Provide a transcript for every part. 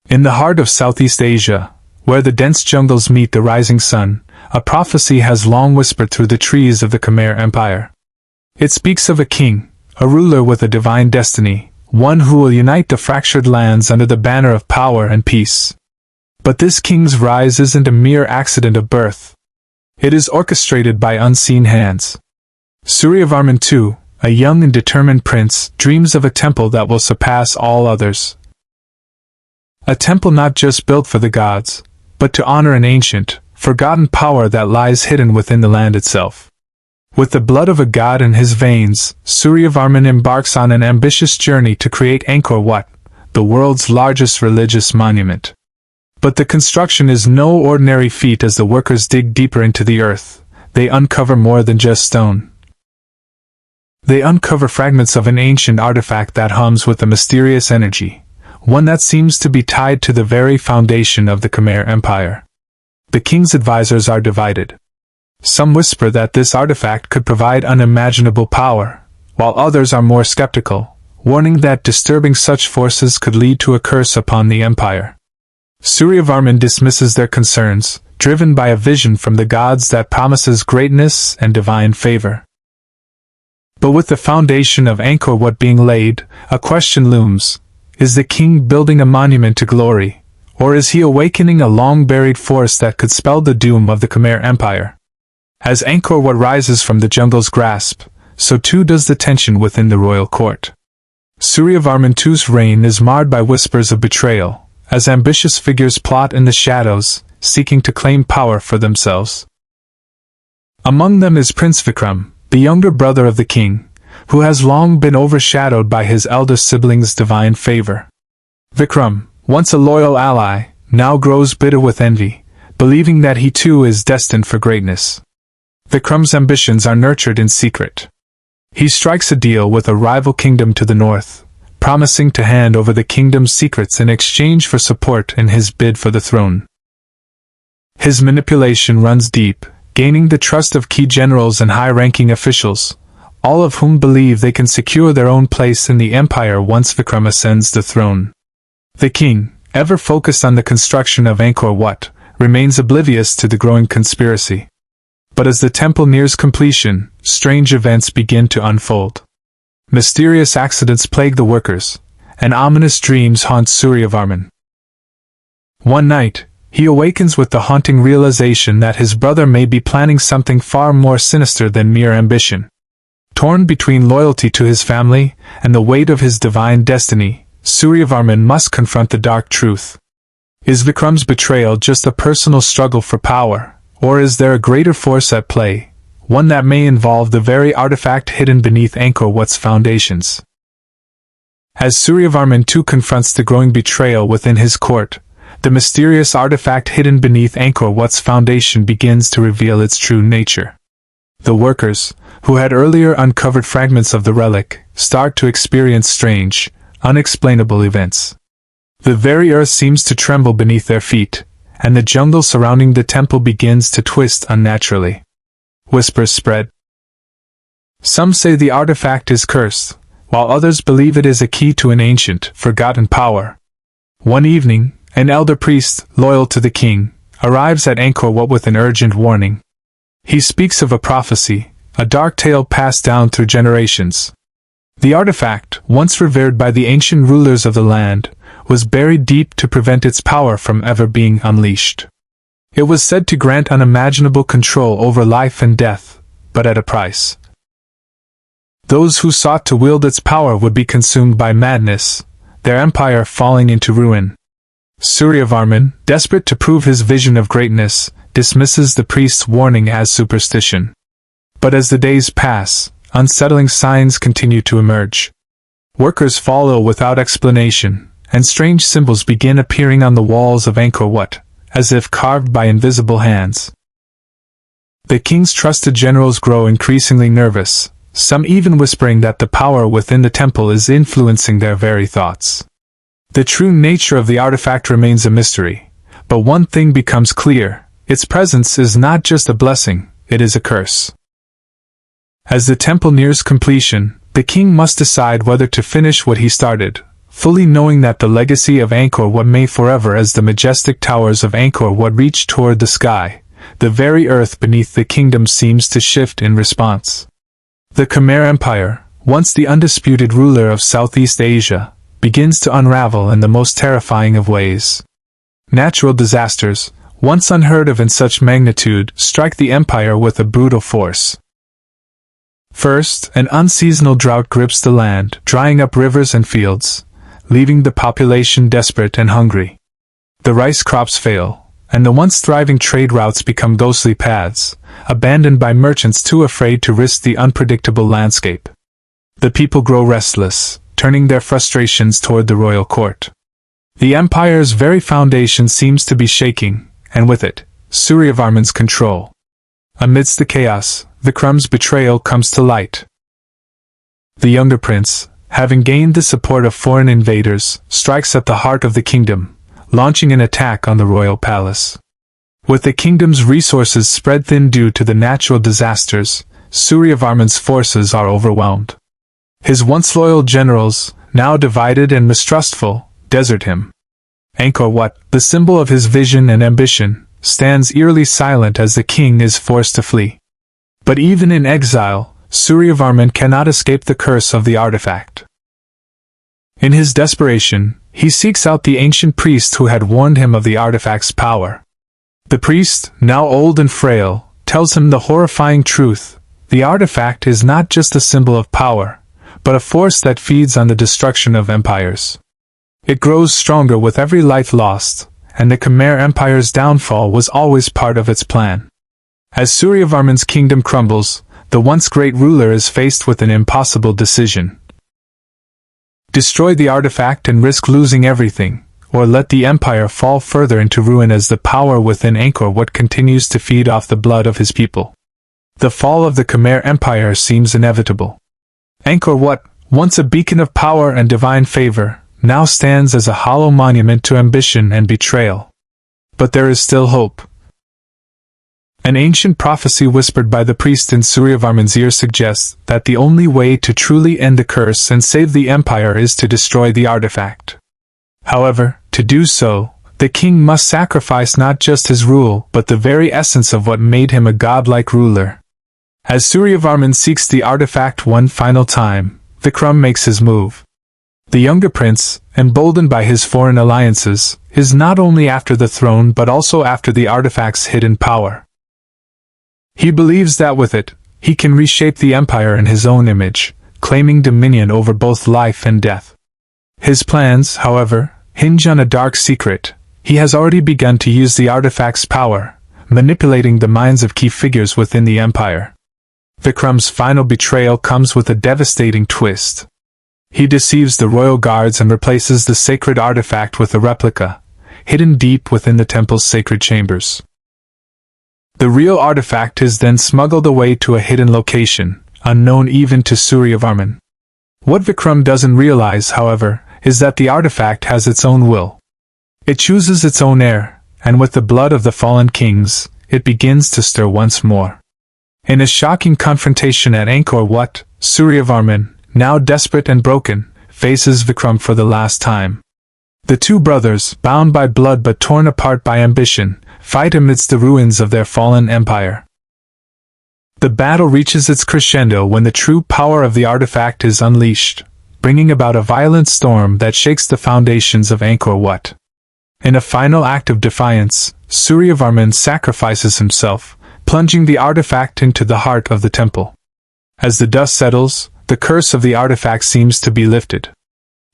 In the heart of Southeast Asia, where the dense jungles meet the rising sun, a prophecy has long whispered through the trees of the Khmer Empire. It speaks of a king, a ruler with a divine destiny, one who will unite the fractured lands under the banner of power and peace. But this king's rise isn't a mere accident of birth. It is orchestrated by unseen hands. Suryavarman II, a young and determined prince, dreams of a temple that will surpass all others. A temple not just built for the gods, but to honor an ancient, forgotten power that lies hidden within the land itself. With the blood of a god in his veins, Suryavarman embarks on an ambitious journey to create Angkor Wat, the world's largest religious monument. But the construction is no ordinary feat. As the workers dig deeper into the earth, they uncover more than just stone. They uncover fragments of an ancient artifact that hums with a mysterious energy, one that seems to be tied to the very foundation of the Khmer Empire. The king's advisors are divided. Some whisper that this artifact could provide unimaginable power, while others are more skeptical, warning that disturbing such forces could lead to a curse upon the empire. Suryavarman dismisses their concerns, driven by a vision from the gods that promises greatness and divine favor. But with the foundation of Angkor Wat being laid, a question looms. Is the king building a monument to glory, or is he awakening a long-buried force that could spell the doom of the Khmer Empire? As Angkor Wat rises from the jungle's grasp, so too does the tension within the royal court. Suryavarman II's reign is marred by whispers of betrayal, as ambitious figures plot in the shadows, seeking to claim power for themselves. Among them is Prince Vikram, the younger brother of the king, who has long been overshadowed by his elder sibling's divine favor. Vikram, once a loyal ally, now grows bitter with envy, believing that he too is destined for greatness. Vikram's ambitions are nurtured in secret. He strikes a deal with a rival kingdom to the north, promising to hand over the kingdom's secrets in exchange for support in his bid for the throne. His manipulation runs deep, gaining the trust of key generals and high-ranking officials, all of whom believe they can secure their own place in the empire once Vikram ascends the throne. The king, ever focused on the construction of Angkor Wat, remains oblivious to the growing conspiracy. But as the temple nears completion, strange events begin to unfold. Mysterious accidents plague the workers, and ominous dreams haunt Suryavarman. One night, he awakens with the haunting realization that his brother may be planning something far more sinister than mere ambition. Torn between loyalty to his family and the weight of his divine destiny, Suryavarman must confront the dark truth. Is Vikram's betrayal just a personal struggle for power, or is there a greater force at play, one that may involve the very artifact hidden beneath Angkor Wat's foundations? As Suryavarman II confronts the growing betrayal within his court, the mysterious artifact hidden beneath Angkor Wat's foundation begins to reveal its true nature. The workers, who had earlier uncovered fragments of the relic, start to experience strange, unexplainable events. The very earth seems to tremble beneath their feet, and the jungle surrounding the temple begins to twist unnaturally. Whispers spread. Some say the artifact is cursed, while others believe it is a key to an ancient, forgotten power. One evening, an elder priest, loyal to the king, arrives at Angkor Wat with an urgent warning. He speaks of a prophecy, a dark tale passed down through generations. The artifact, once revered by the ancient rulers of the land, was buried deep to prevent its power from ever being unleashed. It was said to grant unimaginable control over life and death, but at a price. Those who sought to wield its power would be consumed by madness, their empire falling into ruin. Suryavarman, desperate to prove his vision of greatness, dismisses the priest's warning as superstition. But as the days pass, unsettling signs continue to emerge. Workers fall ill without explanation, and strange symbols begin appearing on the walls of Angkor Wat, as if carved by invisible hands. The king's trusted generals grow increasingly nervous, some even whispering that the power within the temple is influencing their very thoughts. The true nature of the artifact remains a mystery, but one thing becomes clear: its presence is not just a blessing, it is a curse. As the temple nears completion, the king must decide whether to finish what he started, fully knowing that the legacy of Angkor Wat may forever. As the majestic towers of Angkor Wat reach toward the sky, the very earth beneath the kingdom seems to shift in response. The Khmer Empire, once the undisputed ruler of Southeast Asia, begins to unravel in the most terrifying of ways. Natural disasters, once unheard of in such magnitude, strike the empire with a brutal force. First, an unseasonal drought grips the land, drying up rivers and fields, leaving the population desperate and hungry. The rice crops fail, and the once thriving trade routes become ghostly paths, abandoned by merchants too afraid to risk the unpredictable landscape. The people grow restless, turning their frustrations toward the royal court. The empire's very foundation seems to be shaking, and with it, Suryavarman's control. Amidst the chaos, Vikram's betrayal comes to light. The younger prince, having gained the support of foreign invaders, strikes at the heart of the kingdom, launching an attack on the royal palace. With the kingdom's resources spread thin due to the natural disasters, Suryavarman's forces are overwhelmed. His once loyal generals, now divided and mistrustful, desert him. Angkor Wat, the symbol of his vision and ambition, stands eerily silent as the king is forced to flee. But even in exile, Suryavarman cannot escape the curse of the artifact. In his desperation, he seeks out the ancient priest who had warned him of the artifact's power. The priest, now old and frail, tells him the horrifying truth: the artifact is not just a symbol of power, but a force that feeds on the destruction of empires. It grows stronger with every life lost, and the Khmer Empire's downfall was always part of its plan. As Suryavarman's kingdom crumbles, the once great ruler is faced with an impossible decision. Destroy the artifact and risk losing everything, or let the empire fall further into ruin as the power within Angkor Wat continues to feed off the blood of his people. The fall of the Khmer Empire seems inevitable. Angkor Wat, once a beacon of power and divine favor, now stands as a hollow monument to ambition and betrayal. But there is still hope. An ancient prophecy whispered by the priest in Suryavarman's ear suggests that the only way to truly end the curse and save the empire is to destroy the artifact. However, to do so, the king must sacrifice not just his rule but the very essence of what made him a godlike ruler. As Suryavarman seeks the artifact one final time, Vikram makes his move. The younger prince, emboldened by his foreign alliances, is not only after the throne but also after the artifact's hidden power. He believes that with it, he can reshape the empire in his own image, claiming dominion over both life and death. His plans, however, hinge on a dark secret. He has already begun to use the artifact's power, manipulating the minds of key figures within the empire. Vikram's final betrayal comes with a devastating twist. He deceives the royal guards and replaces the sacred artifact with a replica, hidden deep within the temple's sacred chambers. The real artifact is then smuggled away to a hidden location, unknown even to Suryavarman. What Vikram doesn't realize, however, is that the artifact has its own will. It chooses its own heir, and with the blood of the fallen kings, it begins to stir once more. In a shocking confrontation at Angkor Wat, Suryavarman, now desperate and broken, faces Vikram for the last time. The two brothers, bound by blood but torn apart by ambition, fight amidst the ruins of their fallen empire. The battle reaches its crescendo when the true power of the artifact is unleashed, bringing about a violent storm that shakes the foundations of Angkor Wat. In a final act of defiance, Suryavarman sacrifices himself, plunging the artifact into the heart of the temple. As the dust settles, the curse of the artifact seems to be lifted.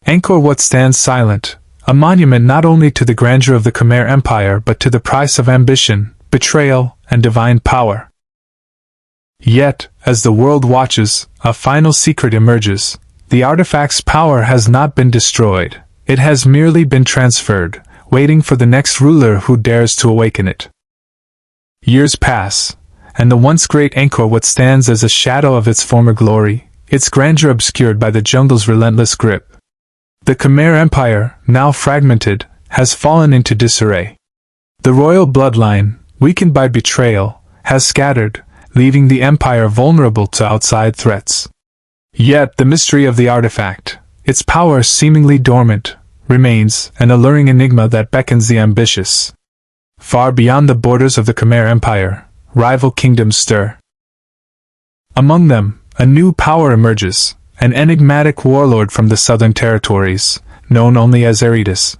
Angkor Wat stands silent, a monument not only to the grandeur of the Khmer Empire but to the price of ambition, betrayal, and divine power. Yet, as the world watches, a final secret emerges. The artifact's power has not been destroyed, it has merely been transferred, waiting for the next ruler who dares to awaken it. Years pass, and the once great Angkor Wat stands as a shadow of its former glory, its grandeur obscured by the jungle's relentless grip. The Khmer Empire, now fragmented, has fallen into disarray. The royal bloodline, weakened by betrayal, has scattered, leaving the empire vulnerable to outside threats. Yet the mystery of the artifact, its power seemingly dormant, remains an alluring enigma that beckons the ambitious. Far beyond the borders of the Khmer Empire, rival kingdoms stir. Among them, a new power emerges, an enigmatic warlord from the southern territories, known only as Eritas.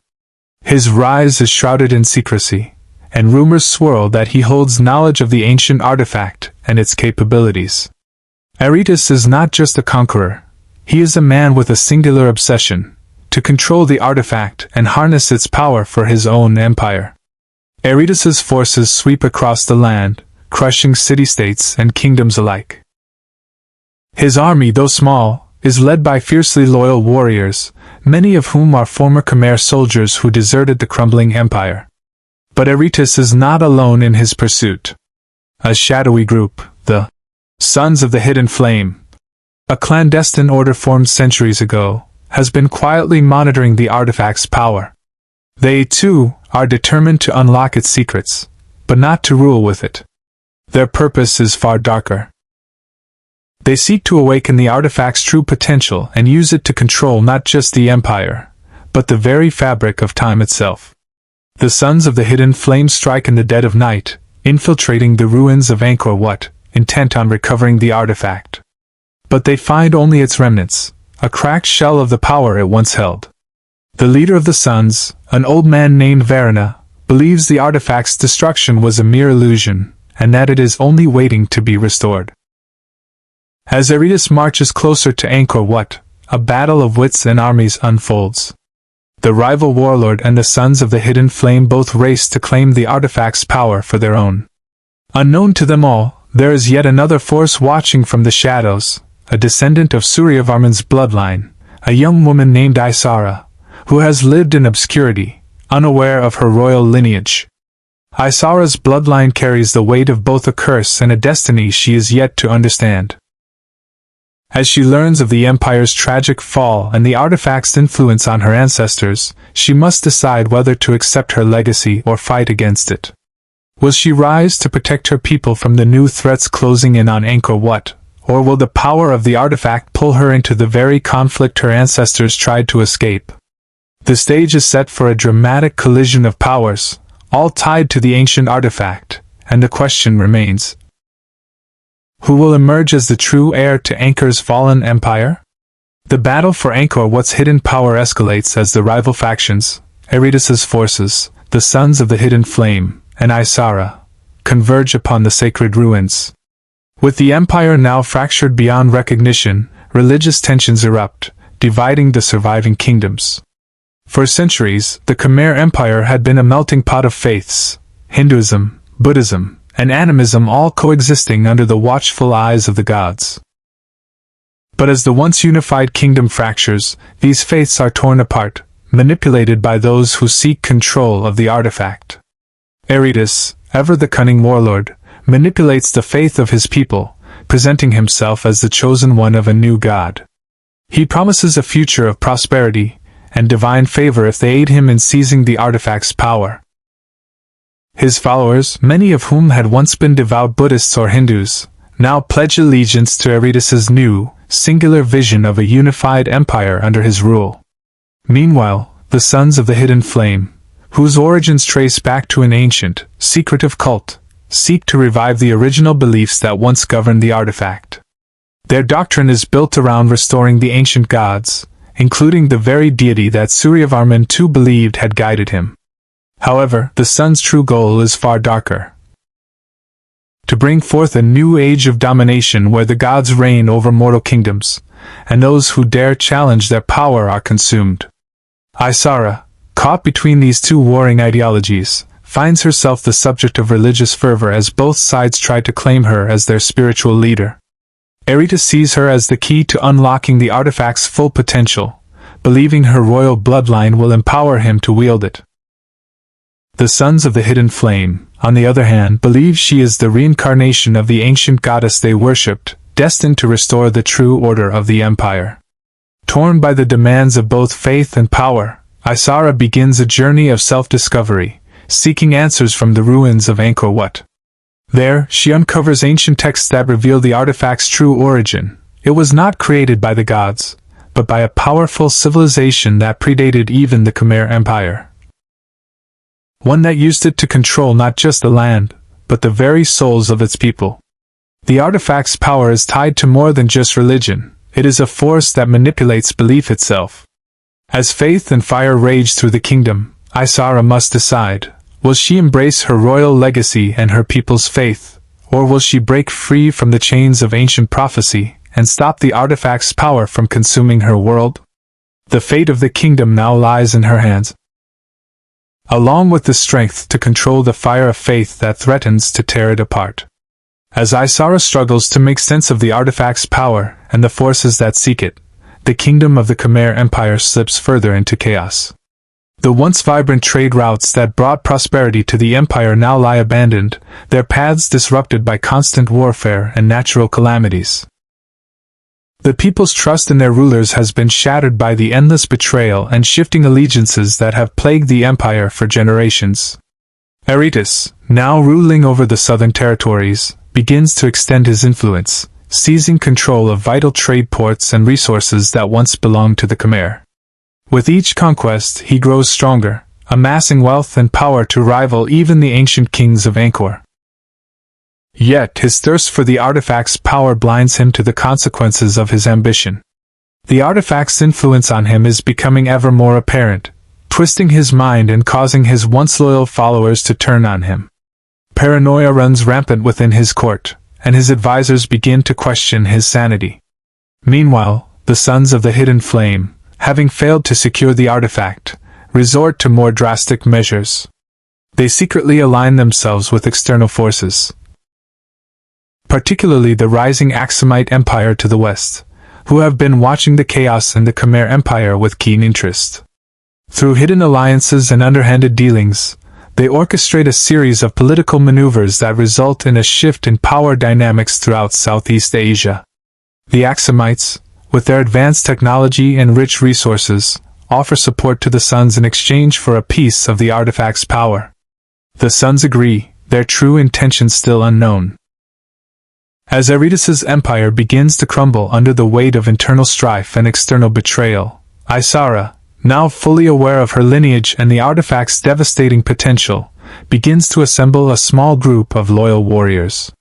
His rise is shrouded in secrecy, and rumors swirl that he holds knowledge of the ancient artifact and its capabilities. Eritas is not just a conqueror, he is a man with a singular obsession, to control the artifact and harness its power for his own empire. Eritas's forces sweep across the land, crushing city-states and kingdoms alike. His army, though small, is led by fiercely loyal warriors, many of whom are former Khmer soldiers who deserted the crumbling empire. But Eritas is not alone in his pursuit. A shadowy group, the Sons of the Hidden Flame, a clandestine order formed centuries ago, has been quietly monitoring the artifact's power. They, too, are determined to unlock its secrets, but not to rule with it. Their purpose is far darker. They seek to awaken the artifact's true potential and use it to control not just the empire, but the very fabric of time itself. The Sons of the Hidden Flame strike in the dead of night, infiltrating the ruins of Angkor Wat, intent on recovering the artifact. But they find only its remnants, a cracked shell of the power it once held. The leader of the Sons, an old man named Varana, believes the artifact's destruction was a mere illusion, and that it is only waiting to be restored. As Eritas marches closer to Angkor Wat, a battle of wits and armies unfolds. The rival warlord and the Sons of the Hidden Flame both race to claim the artifact's power for their own. Unknown to them all, there is yet another force watching from the shadows, a descendant of Suryavarman's bloodline, a young woman named Isara, who has lived in obscurity, unaware of her royal lineage. Isara's bloodline carries the weight of both a curse and a destiny she is yet to understand. As she learns of the Empire's tragic fall and the artifact's influence on her ancestors, she must decide whether to accept her legacy or fight against it. Will she rise to protect her people from the new threats closing in on Angkor Wat, or will the power of the artifact pull her into the very conflict her ancestors tried to escape? The stage is set for a dramatic collision of powers, all tied to the ancient artifact, and the question remains: who will emerge as the true heir to Angkor's fallen empire? The battle for Angkor Wat's hidden power escalates as the rival factions, Eritas's forces, the Sons of the Hidden Flame, and Isara, converge upon the sacred ruins. With the empire now fractured beyond recognition, religious tensions erupt, dividing the surviving kingdoms. For centuries, the Khmer Empire had been a melting pot of faiths, Hinduism, Buddhism, and animism all coexisting under the watchful eyes of the gods. But as the once unified kingdom fractures, these faiths are torn apart, manipulated by those who seek control of the artifact. Eritas, ever the cunning warlord, manipulates the faith of his people, presenting himself as the chosen one of a new god. He promises a future of prosperity and divine favor if they aid him in seizing the artifact's power. His followers, many of whom had once been devout Buddhists or Hindus, now pledge allegiance to Eritas's new, singular vision of a unified empire under his rule. Meanwhile, the Sons of the Hidden Flame, whose origins trace back to an ancient, secretive cult, seek to revive the original beliefs that once governed the artifact. Their doctrine is built around restoring the ancient gods, including the very deity that Suryavarman too believed had guided him. However, the Sun's true goal is far darker. To bring forth a new age of domination where the gods reign over mortal kingdoms, and those who dare challenge their power are consumed. Isara, caught between these two warring ideologies, finds herself the subject of religious fervor as both sides try to claim her as their spiritual leader. Eritas sees her as the key to unlocking the artifact's full potential, believing her royal bloodline will empower him to wield it. The Sons of the Hidden Flame, on the other hand, believe she is the reincarnation of the ancient goddess they worshipped, destined to restore the true order of the empire. Torn by the demands of both faith and power, Isara begins a journey of self-discovery, seeking answers from the ruins of Angkor Wat. There, she uncovers ancient texts that reveal the artifact's true origin. It was not created by the gods, but by a powerful civilization that predated even the Khmer Empire. One that used it to control not just the land, but the very souls of its people. The artifact's power is tied to more than just religion. It is a force that manipulates belief itself. As faith and fire rage through the kingdom, Isara must decide, will she embrace her royal legacy and her people's faith, or will she break free from the chains of ancient prophecy and stop the artifact's power from consuming her world? The fate of the kingdom now lies in her hands, along with the strength to control the fire of faith that threatens to tear it apart. As Isara struggles to make sense of the artifact's power and the forces that seek it, the kingdom of the Khmer Empire slips further into chaos. The once vibrant trade routes that brought prosperity to the empire now lie abandoned, their paths disrupted by constant warfare and natural calamities. The people's trust in their rulers has been shattered by the endless betrayal and shifting allegiances that have plagued the empire for generations. Aretas, now ruling over the southern territories, begins to extend his influence, seizing control of vital trade ports and resources that once belonged to the Khmer. With each conquest, he grows stronger, amassing wealth and power to rival even the ancient kings of Angkor. Yet his thirst for the artifact's power blinds him to the consequences of his ambition. The artifact's influence on him is becoming ever more apparent, twisting his mind and causing his once loyal followers to turn on him. Paranoia runs rampant within his court, and his advisors begin to question his sanity. Meanwhile, the Sons of the Hidden Flame, having failed to secure the artifact, resort to more drastic measures. They secretly align themselves with external forces, particularly the rising Khmer Empire to the west, who have been watching the chaos in the Khmer Empire with keen interest. Through hidden alliances and underhanded dealings, they orchestrate a series of political maneuvers that result in a shift in power dynamics throughout Southeast Asia. The Khmerites, with their advanced technology and rich resources, offer support to the Sons in exchange for a piece of the artifact's power. The Sons agree, their true intentions still unknown. As Aretas's empire begins to crumble under the weight of internal strife and external betrayal, Isara, now fully aware of her lineage and the artifact's devastating potential, begins to assemble a small group of loyal warriors.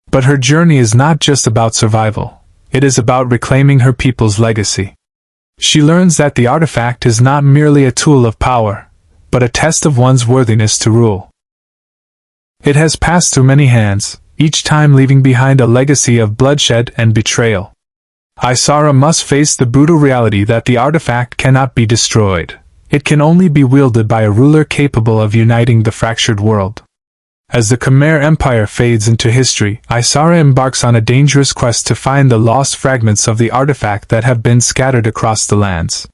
But her journey is not just about survival, it is about reclaiming her people's legacy. She learns that the artifact is not merely a tool of power, but a test of one's worthiness to rule. It has passed through many hands, each time leaving behind a legacy of bloodshed and betrayal. Isara must face the brutal reality that the artifact cannot be destroyed. It can only be wielded by a ruler capable of uniting the fractured world. As the Khmer Empire fades into history, Isara embarks on a dangerous quest to find the lost fragments of the artifact that have been scattered across the lands.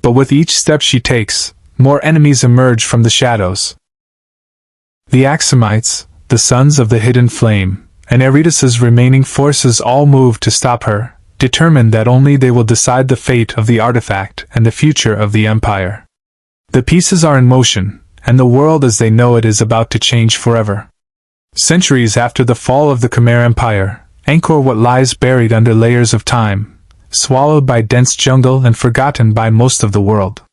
But with each step she takes, more enemies emerge from the shadows. The Khmerites, the Sons of the Hidden Flame, and Aretas's remaining forces all move to stop her, determined that only they will decide the fate of the artifact and the future of the empire. The pieces are in motion, and the world as they know it is about to change forever. Centuries after the fall of the Khmer Empire, Angkor Wat lies buried under layers of time, swallowed by dense jungle and forgotten by most of the world.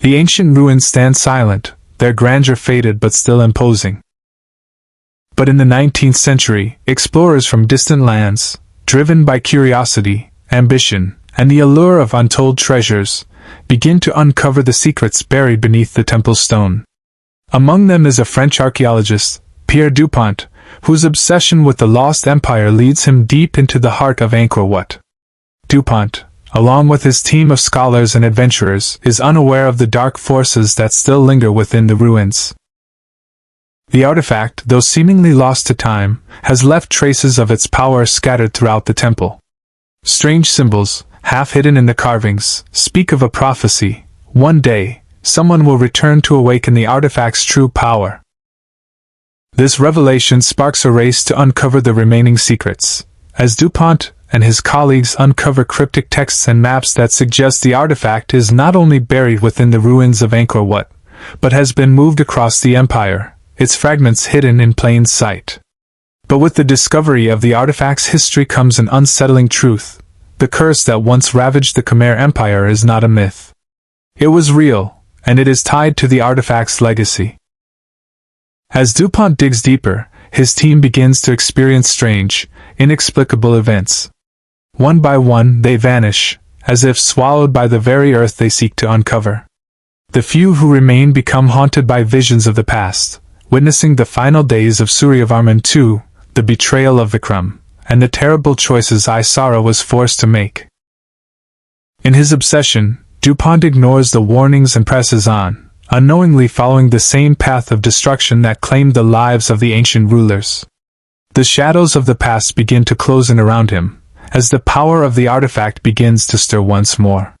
The ancient ruins stand silent, their grandeur faded but still imposing. But in the 19th century, explorers from distant lands, driven by curiosity, ambition, and the allure of untold treasures, begin to uncover the secrets buried beneath the temple's stone. Among them is a French archaeologist, Pierre Dupont, whose obsession with the lost empire leads him deep into the heart of Angkor Wat. Dupont, along with his team of scholars and adventurers, is unaware of the dark forces that still linger within the ruins. The artifact, though seemingly lost to time, has left traces of its power scattered throughout the temple. Strange symbols, half hidden in the carvings, speak of a prophecy. One day, someone will return to awaken the artifact's true power. This revelation sparks a race to uncover the remaining secrets, as Dupont and his colleagues uncover cryptic texts and maps that suggest the artifact is not only buried within the ruins of Angkor Wat, but has been moved across the empire, its fragments hidden in plain sight. But with the discovery of the artifact's history comes an unsettling truth. The curse that once ravaged the Khmer Empire is not a myth. It was real, and it is tied to the artifact's legacy. As DuPont digs deeper, his team begins to experience strange, inexplicable events. One by one, they vanish, as if swallowed by the very earth they seek to uncover. The few who remain become haunted by visions of the past, witnessing the final days of Suryavarman II, the betrayal of Vikram, and the terrible choices Isara was forced to make. In his obsession, DuPont ignores the warnings and presses on, unknowingly following the same path of destruction that claimed the lives of the ancient rulers. The shadows of the past begin to close in around him, as the power of the artifact begins to stir once more.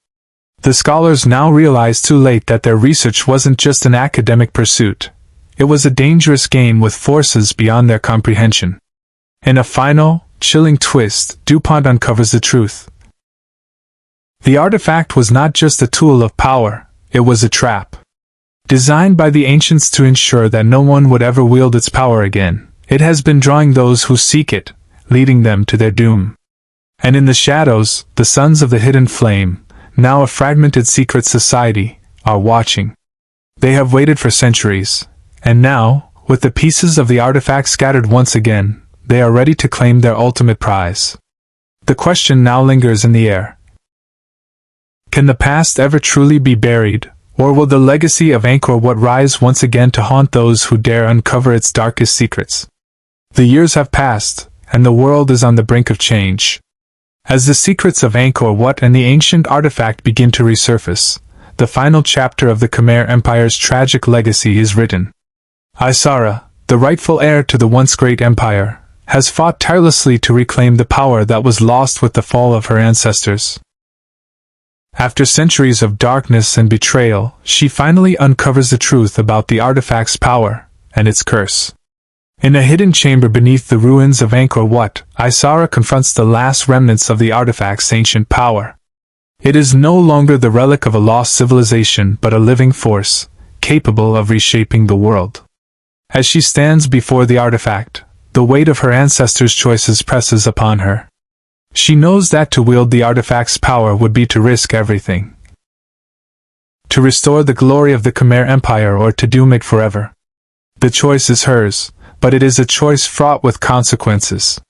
The scholars now realize too late that their research wasn't just an academic pursuit. It was a dangerous game with forces beyond their comprehension. In a final, chilling twist, DuPont uncovers the truth. The artifact was not just a tool of power, it was a trap. Designed by the ancients to ensure that no one would ever wield its power again, it has been drawing those who seek it, leading them to their doom. And in the shadows, the sons of the hidden flame, now a fragmented secret society, are watching. They have waited for centuries, and now, with the pieces of the artifact scattered once again, they are ready to claim their ultimate prize. The question now lingers in the air. Can the past ever truly be buried, or will the legacy of Angkor Wat rise once again to haunt those who dare uncover its darkest secrets? The years have passed, and the world is on the brink of change. As the secrets of Angkor Wat and the ancient artifact begin to resurface, the final chapter of the Khmer Empire's tragic legacy is written. Isara, the rightful heir to the once great empire, has fought tirelessly to reclaim the power that was lost with the fall of her ancestors. After centuries of darkness and betrayal, she finally uncovers the truth about the artifact's power and its curse. In a hidden chamber beneath the ruins of Angkor Wat, Isara confronts the last remnants of the artifact's ancient power. It is no longer the relic of a lost civilization but a living force, capable of reshaping the world. As she stands before the artifact, the weight of her ancestors' choices presses upon her. She knows that to wield the artifact's power would be to risk everything. To restore the glory of the Khmer Empire or to doom it forever. The choice is hers, but it is a choice fraught with consequences.